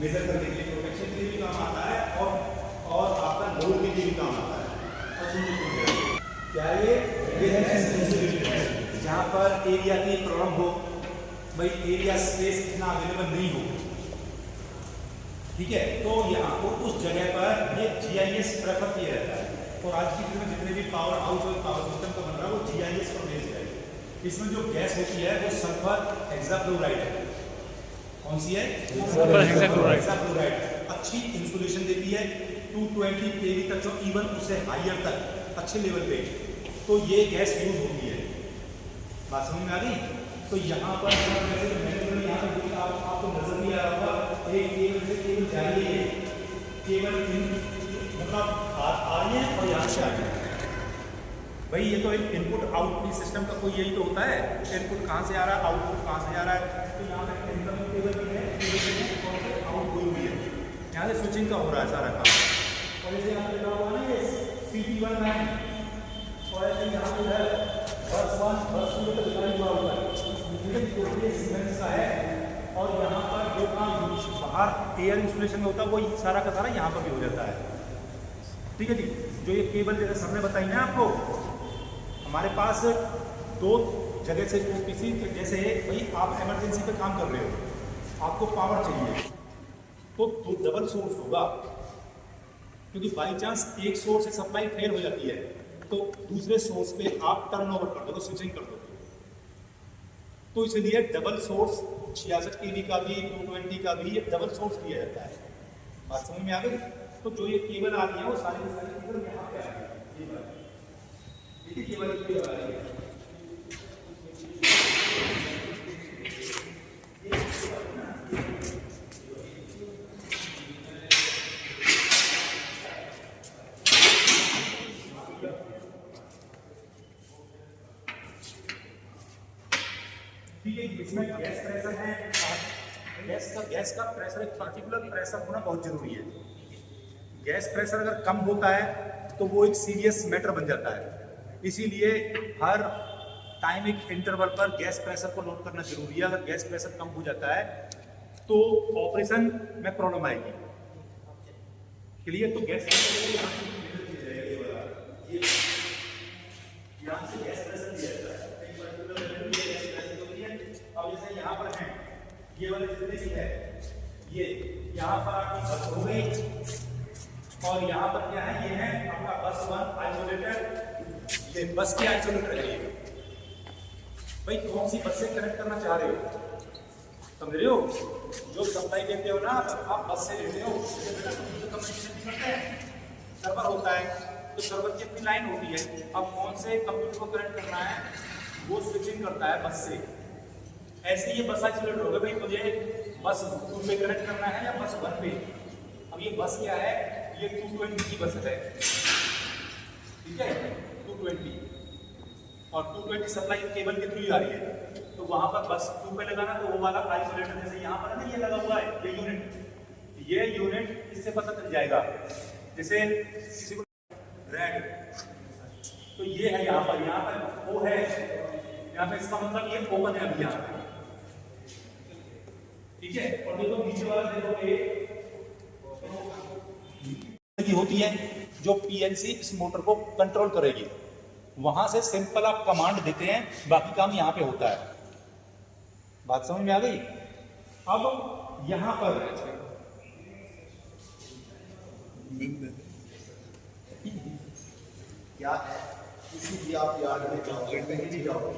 Major करने के लिए, प्रोटेक्शन के लिए भी काम आता है और आपका लोड के लिए भी काम आता है। और सुनिए क्या ये है सेंसिटिविटी है, जहाँ पर एरिया की प्रॉब्लम हो, भाई एरिया स्पेस इतना अवेलेबल नहीं हो, ठीक है, तो यहाँ को उस जगह पर ये GIS प्रेफर किया जाता है। और आज की डेट में जितने भी पावर हाउस और पावर सिस्टम का बन रहा है वो GIS पर बेस्ड है। इसमें जो गैस होती है वो सल्फर हेक्साफ्लोराइड है। कौन सी है? Sulphur hexafluoride. अच्छी इंसुलेशन देती है 220 kV तक, जो इवन उससे हायर तक अच्छे लेवल पे, तो ये गैस यूज होती है। बात समझ में आ गई? तो यहाँ पर मैंने यहाँ पर आपको नजर नहीं आ रहा होगा, एक केबल से केबल जा रही है, केबल मतलब आ रही है और यहाँ से आ रही है। भाई ये तो एक इनपुट आउटपुट सिस्टम का कोई यही तो होता है, इनपुट कहाँ से आ रहा है, आउटपुट कहाँ से आ रहा है। तो यहाँ पे इनकमिंग केबल भी है, आउट हुई हुई है, यहाँ से स्विचिंग का हो रहा है सारा काम। और जैसे यहाँ पे लिखा हुआ ना ये CT19, और ऐसे यहाँ पे है बस 1 बस 2 तक डिजाइन हुआ हुआ है, सीमेंट का है। और यहाँ पर जो काम बाहर एयर इंसुलेशन में होता है वो सारा का सारा यहाँ पर भी हो जाता है। ठीक है जी। जो ये केबल जैसे सर ने बताई ना आपको, हमारे पास 2 जगह से किसी जैसे भाई आप इमरजेंसी पे काम कर रहे हो, आपको पावर चाहिए तो डबल सोर्स होगा, क्योंकि बाई चांस एक सोर्स से सप्लाई फेल हो जाती है तो दूसरे सोर्स पे आप टर्न ओवर कर दो, स्विचिंग कर दो। तो इसलिए डबल सोर्स 66 kV का भी 220 का भी ये डबल सोर्स दिया जाता है। बात समझ में आ गई? तो जो ये केबल आ रही है वो सारी की सारी केबल यहाँ पे आ रही है, देखिए केबल आ रही है। ठीक है, इसमें गैस प्रेशर है, गैस का प्रेशर एक पर्टिकुलर प्रेशर होना बहुत जरूरी है। गैस प्रेशर अगर कम होता है तो वो एक सीरियस मैटर बन जाता है। इसीलिए हर टाइम एक इंटरवल पर गैस प्रेशर को नोट करना जरूरी है। अगर गैस प्रेशर कम हो जाता है तो ऑपरेशन में प्रॉब्लम आएगी। क्लियर? तो गैस प्रेशर यहाँ से गैस प्रेशर दिया जाता है। अब जैसे यहाँ पर है ये वाले जितने भी है, ये यहाँ पर आपकी बस हो गई, और यहाँ पर क्या है, ये है आपका बस 1 आइसोलेटर, ये बस के आइसोलेटर है। भाई कौन सी बस से कनेक्ट करना चाह रहे हो, समझ रहे हो? जो सप्लाई देते हो ना आप बस से लेते हो, सर्वर होता है तो सर्वर की अपनी लाइन होती है। अब कौन से कंप्यूटर को कनेक्ट करना है वो स्विचिंग करता है बस से। ऐसे ये बस आइसोलेटर होगा, भाई मुझे बस 2 पे कनेक्ट करना है या बस 1 पे। अब ये बस क्या है, ये 220 की बस है, ठीक है, 220, और 220 सप्लाई केबल के थ्रू आ रही है। तो वहां पर बस 2 पे लगाना, तो वो वाला आइसोलेटर जैसे यहाँ पर है ना, ये लगा हुआ है, ये यूनिट इससे पता चल जाएगा। जैसे किसी को रेड, तो ये है यहाँ पर वो है यहाँ पे, इसका मतलब ये ओपन है अभी यहाँ पे, ठीक है। और देखो नीचे वाला देखो की होती है जो PLC इस मोटर को कंट्रोल करेगी। वहां से सिंपल आप कमांड देते हैं, बाकी काम यहाँ पे होता है। बात समझ में आ गई? अब यहाँ पर क्या है, किसी भी आप यार्ड में जाओ, कहीं भी जाओ,